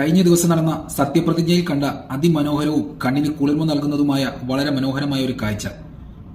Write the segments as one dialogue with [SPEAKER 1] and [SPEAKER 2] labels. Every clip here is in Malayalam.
[SPEAKER 1] കഴിഞ്ഞ ദിവസം നടന്ന സത്യപ്രതിജ്ഞയിൽ കണ്ട അതിമനോഹരവും കണ്ണിന് കുളിർമ നൽകുന്നതുമായ വളരെ മനോഹരമായ ഒരു കാഴ്ച.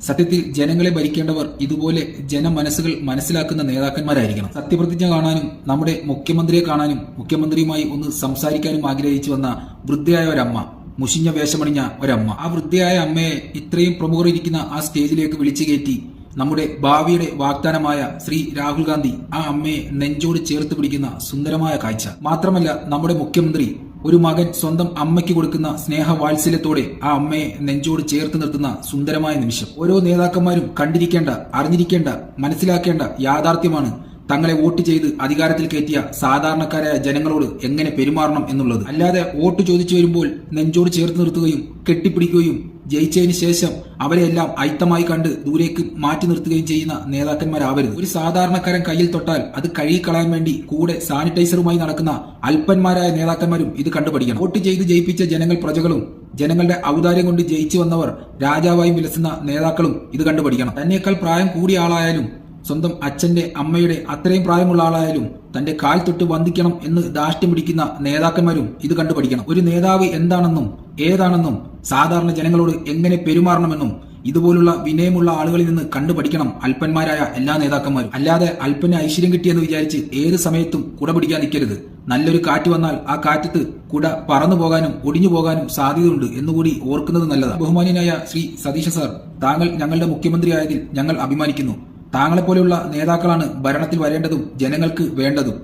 [SPEAKER 1] സത്യത്തിൽ ജനങ്ങളെ ഭരിക്കേണ്ടവർ ഇതുപോലെ ജനമനസ്സുകൾ മനസ്സിലാക്കുന്ന നേതാക്കന്മാരായിരിക്കണം. സത്യപ്രതിജ്ഞ കാണാനും നമ്മുടെ മുഖ്യമന്ത്രിയെ കാണാനും മുഖ്യമന്ത്രിയുമായി ഒന്ന് സംസാരിക്കാനും ആഗ്രഹിച്ചു വന്ന വൃദ്ധയായ ഒരമ്മ, മുഷിഞ്ഞ വേഷമണിഞ്ഞ ഒരമ്മ. ആ വൃദ്ധയായ അമ്മയെ ഇത്രയും പ്രമുഖർ ഇരിക്കുന്ന ആ സ്റ്റേജിലേക്ക് വിളിച്ചു കയറ്റി നമ്മുടെ ഭാവിയുടെ വാഗ്ദാനമായ ശ്രീ രാഹുൽ ഗാന്ധി ആ അമ്മയെ നെഞ്ചോട് ചേർത്ത് പിടിക്കുന്ന സുന്ദരമായ കാഴ്ച. മാത്രമല്ല നമ്മുടെ മുഖ്യമന്ത്രി ഒരു മകൻ സ്വന്തം അമ്മയ്ക്ക് കൊടുക്കുന്ന സ്നേഹവാത്സല്യത്തോടെ ആ അമ്മയെ നെഞ്ചോട് ചേർത്ത് നിർത്തുന്ന സുന്ദരമായ നിമിഷം. ഓരോ നേതാക്കന്മാരും കണ്ടിരിക്കേണ്ട, അറിഞ്ഞിരിക്കേണ്ട, മനസ്സിലാക്കേണ്ട യാഥാർത്ഥ്യമാണ് തങ്ങളെ വോട്ട് ചെയ്ത് അധികാരത്തിൽ കയറ്റിയ സാധാരണക്കാരായ ജനങ്ങളോട് എങ്ങനെ പെരുമാറണം എന്നുള്ളത്. അല്ലാതെ വോട്ട് ചോദിച്ചു വരുമ്പോൾ നെഞ്ചോട് ചേർത്ത് നിർത്തുകയും കെട്ടിപ്പിടിക്കുകയും ജയിച്ചതിന് ശേഷം അവരെല്ലാം അയിത്തമായി കണ്ട് ദൂരേക്ക് മാറ്റി നിർത്തുകയും ചെയ്യുന്ന നേതാക്കന്മാരാവരുത്. ഒരു സാധാരണക്കാരൻ കയ്യിൽ തൊട്ടാൽ അത് കഴുകിക്കളയാൻ വേണ്ടി കൂടെ സാനിറ്റൈസറുമായി നടക്കുന്ന അല്പന്മാരായ നേതാക്കന്മാരും ഇത് കണ്ടുപഠിക്കണം. വോട്ട് ചെയ്ത് ജയിപ്പിച്ച ജനങ്ങൾ പ്രജകളും ജനങ്ങളുടെ ഔദാര്യം കൊണ്ട് ജയിച്ചു വന്നവർ രാജാവായും വിലസുന്ന നേതാക്കളും ഇത് കണ്ടുപഠിക്കണം. തന്നേക്കാൾ പ്രായം കൂടിയ ആളായാലും സ്വന്തം അച്ഛന്റെ അമ്മയുടെ അത്രയും പ്രായമുള്ള ആളായാലും തന്റെ കാൽ തൊട്ട് വന്ദിക്കണം എന്ന് ധാർഷ്ട്യം പിടിക്കുന്ന നേതാക്കന്മാരും ഇത് കണ്ടുപഠിക്കണം. ഒരു നേതാവ് എന്താണെന്നും ഏതാണെന്നും സാധാരണ ജനങ്ങളോട് എങ്ങനെ പെരുമാറണമെന്നും ഇതുപോലുള്ള വിനയമുള്ള ആളുകളിൽ നിന്ന് കണ്ടുപഠിക്കണം അല്പന്മാരായ എല്ലാ നേതാക്കന്മാരും. അല്ലാതെ അല്പന് ഐശ്വര്യം കിട്ടിയെന്ന് വിചാരിച്ച് ഏത് സമയത്തും കുട പിടിക്കാൻ നിൽക്കരുത്. നല്ലൊരു കാറ്റ് വന്നാൽ ആ കാറ്റത്ത് കുട പറന്നു പോകാനും ഒടിഞ്ഞു പോകാനും സാധ്യതയുണ്ട് എന്നുകൂടി ഓർക്കുന്നത് നല്ലതാണ്. ബഹുമാന്യനായ ശ്രീ സതീശ സാർ, താങ്കൾ ഞങ്ങളുടെ മുഖ്യമന്ത്രി ആയതിൽ ഞങ്ങൾ അഭിമാനിക്കുന്നു. താങ്കളെപ്പോലെയുള്ള നേതാക്കളാണ് ഭരണത്തിൽ വരേണ്ടതും ജനങ്ങൾക്ക് വേണ്ടതും.